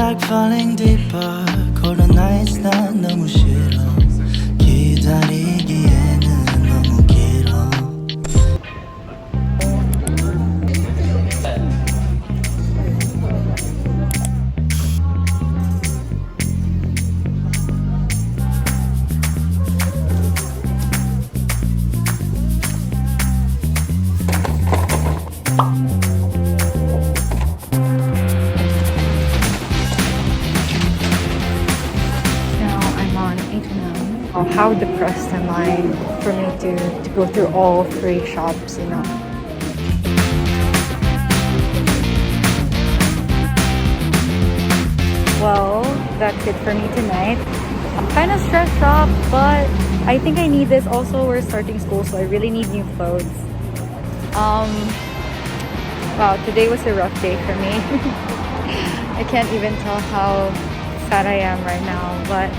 like falling deeper. Cold nights 난 너무 싫어. 기다리기에는 너무 길어. How depressed am I for me to go through all three shops, you know? Well, that's it for me tonight. I'm kind of stressed out, but I think I need this. Also, we're starting school, so I really need new clothes. Wow, today was a rough day for me. I can't even tell how sad I am right now, but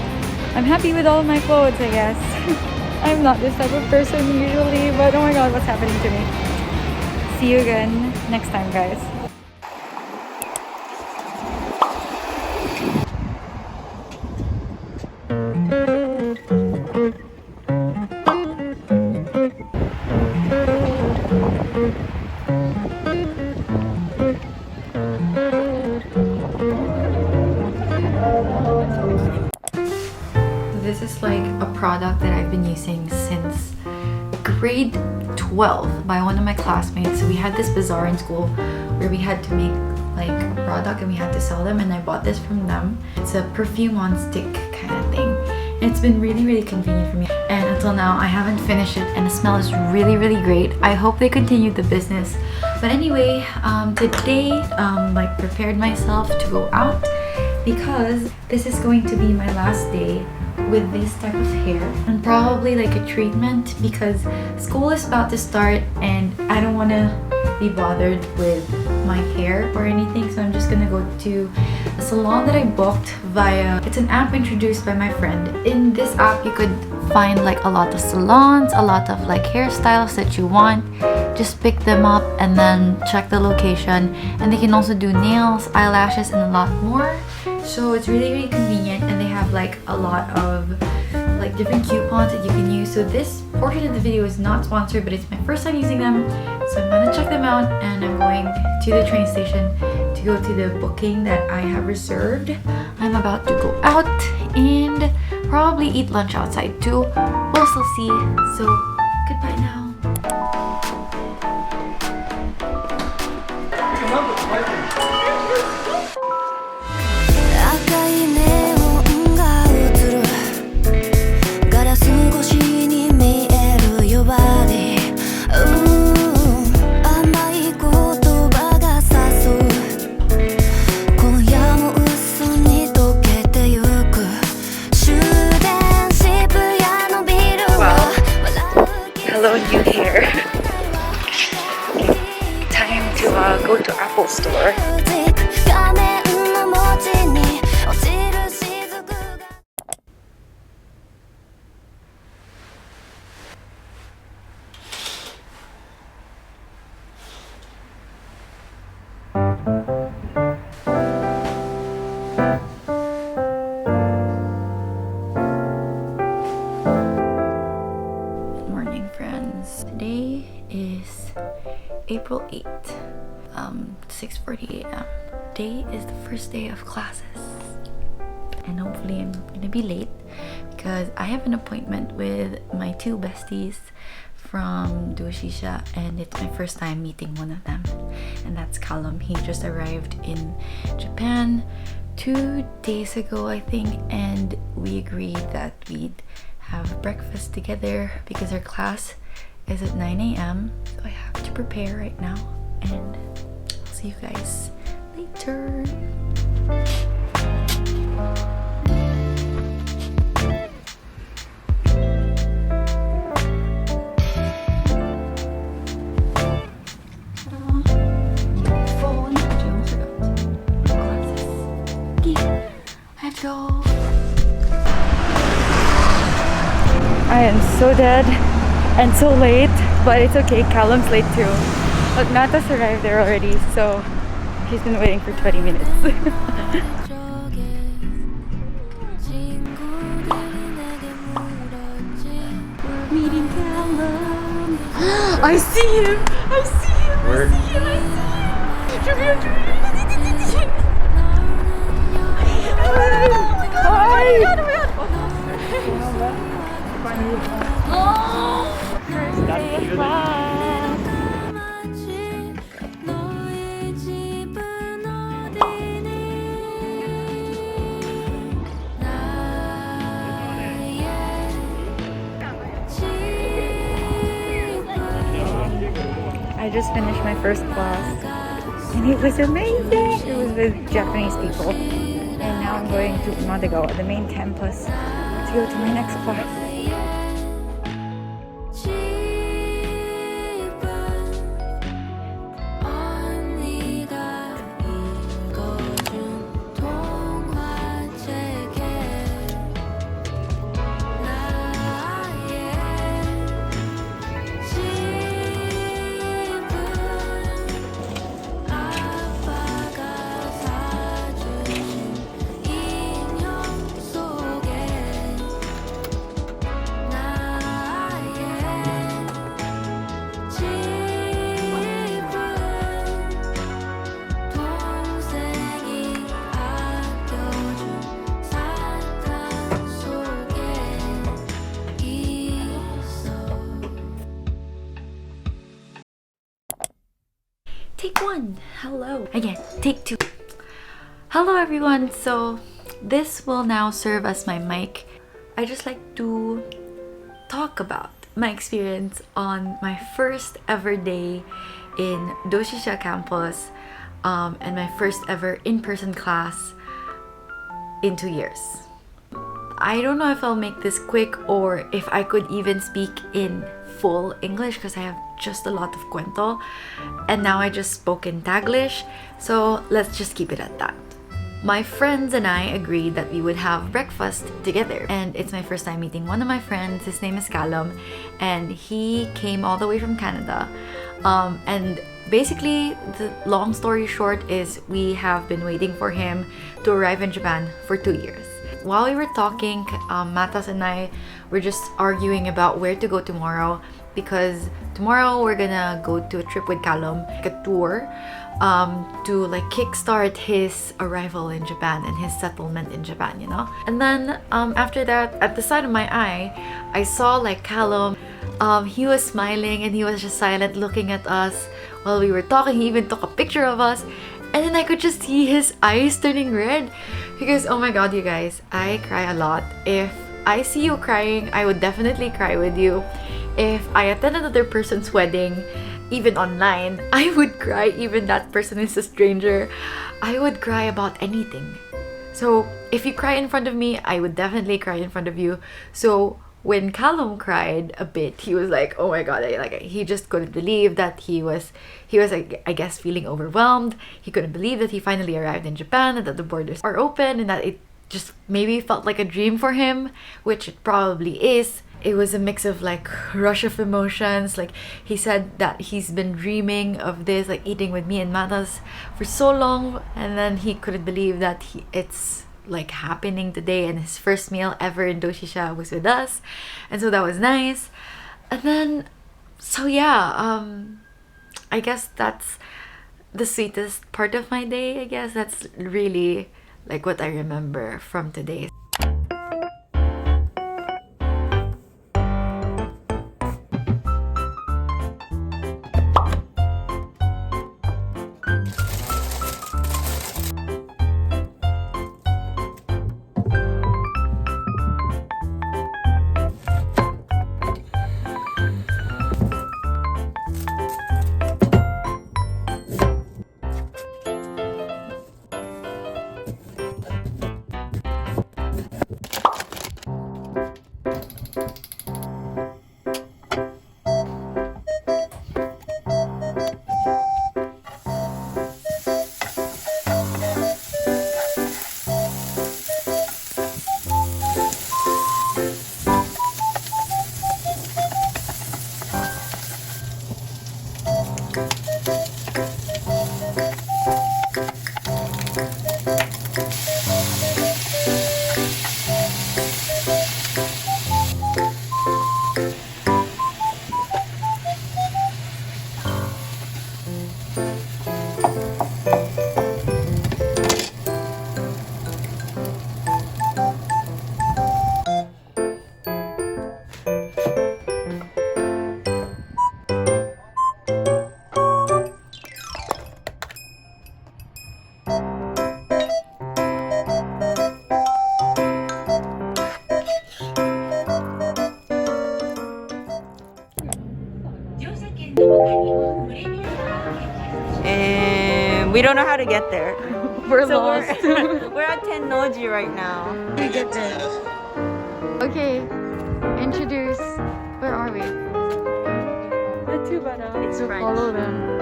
I'm happy with all my clothes, I guess. I'm not this type of person usually, but oh my god, what's happening to me? See you again next time, guys. This is like a product that I've been using since grade 12 by one of my classmates. So we had this bazaar in school where we had to make like a product and we had to sell them, and I bought this from them. It's a perfume on stick kind of thing. And it's been really convenient for me. And until now, I haven't finished it, and the smell is really great. I hope they continue the business. But anyway, today like prepared myself to go out because this is going to be my last day with this type of hair, and probably like a treatment because school is about to start and I don't want to be bothered with my hair or anything. So I'm just gonna go to a salon that I booked via, it's an app introduced by my friend. In this app you could find like a lot of salons, a lot of like hairstyles that you want. Just pick them up and then check the location, and they can also do nails, eyelashes, and a lot more. So it's really convenient, and they have like a lot of like different coupons that you can use. So this portion of the video is not sponsored, but it's my first time using them, so I'm gonna check them out. And I'm going to the train station to go to the booking that I have reserved. I'm about to go out and probably eat lunch outside too. We'll still see. So goodbye now. Hello, new hair. Time to go to Apple Store. Today is April 8th, 6:40 a.m. Today is the first day of classes, and hopefully I'm gonna be late because I have an appointment with my two besties from Doshisha, and it's my first time meeting one of them, and that's Callum. He just arrived in Japan 2 days ago, I think, and we agreed that we'd have breakfast together because our class is at 9 a.m. So I have to prepare right now, and I'll see you guys later. Phone. I almost forgot. Glasses. Okay, I have to go. I am so dead and so late, but it's okay. Callum's late too. Look, Nata's arrived there already, so she's been waiting for 20 minutes. I see him! I see him! Where? I see him! I see him! First day back! I just finished my first class and it was amazing. It was with Japanese people. And now I'm going to Umeda, the main campus, to go to my next class. Take one. Hello. Again, take two. Hello everyone. So this will now serve as my mic. I just like to talk about my experience on my first ever day in Doshisha campus and my first ever in-person class in 2 years. I don't know if I'll make this quick or if I could even speak in full English because I have just a lot of cuento and now I just spoke in Taglish, so let's just keep it at that. My friends and I agreed that we would have breakfast together, and it's my first time meeting one of my friends. His name is Callum and he came all the way from Canada, and basically the long story short is we have been waiting for him to arrive in Japan for 2 years. While we were talking, Matas and I were just arguing about where to go tomorrow, because tomorrow we're gonna go to a trip with Callum, like a tour, to like kickstart his arrival in Japan and his settlement in Japan, you know? And then after that, at the side of my eye, I saw like Callum, he was smiling and he was just silent looking at us while we were talking. He even took a picture of us. And then I could just see his eyes turning red because, oh my god, you guys, I cry a lot. If I see you crying, I would definitely cry with you. If I attend another person's wedding, even online, I would cry even that person is a stranger. I would cry about anything. So if you cry in front of me, I would definitely cry in front of you. So when Callum cried a bit, he was like, oh my god, he just couldn't believe that he was like, I guess, feeling overwhelmed. He couldn't believe that he finally arrived in Japan and that the borders are open and that it just maybe felt like a dream for him, which it probably is. It was a mix of like rush of emotions. Like he said that he's been dreaming of this, like eating with me and Matas for so long, and then he couldn't believe that it's like happening today, and his first meal ever in Doshisha was with us, and so that was nice. And then so yeah, I guess that's the sweetest part of my day. I guess that's really like what I remember from today. And we don't know how to get there. We're So lost. we're at Tennoji right now. We get there. Okay, introduce. Where are we? It's To French. follow them.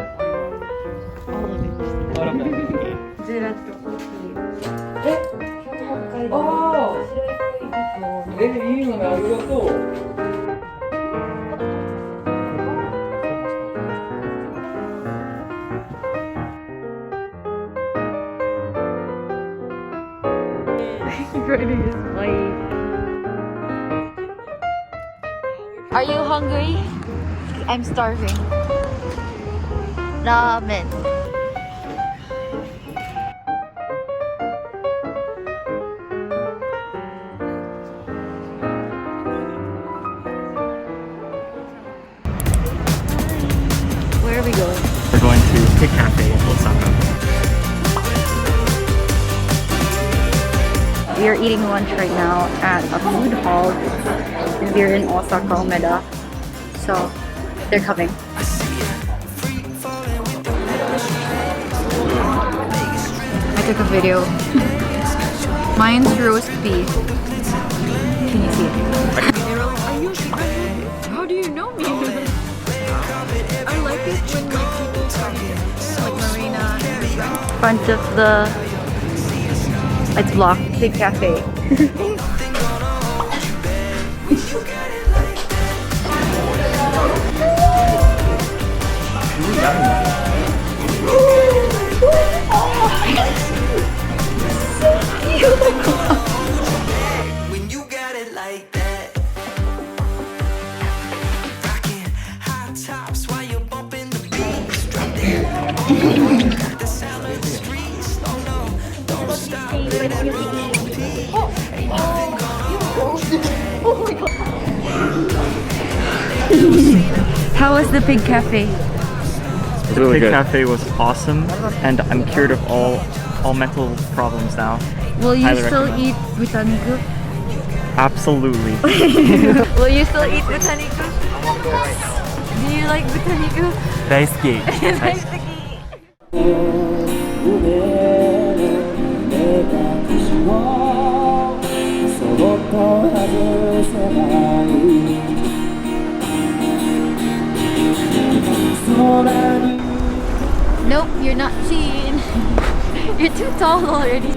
All of it. Are you hungry? I'm starving. Ramen. Where are we going? We're going to Pig Cafe in Osaka. We are eating lunch right now at a food hall. We're in Osaka, Umeda. So they're coming. I took a video. Mine's roast beef. Can you see it? How do you know me? I like it when people like Marina and front of the it's blocked. Big cafe. When you got it like that, rocking high tops while you're bumping the beats. Drop down the salon streets. Oh no, don't stop. How was the Pig Cafe? The Pig Cafe was awesome, and I'm cured of all mental problems now. Will you Highly still recommend. eat butaniku? Absolutely. Will you still eat butaniku? Do you like butaniku? Daisuke. Nope, you're not seeing. You're too tall already.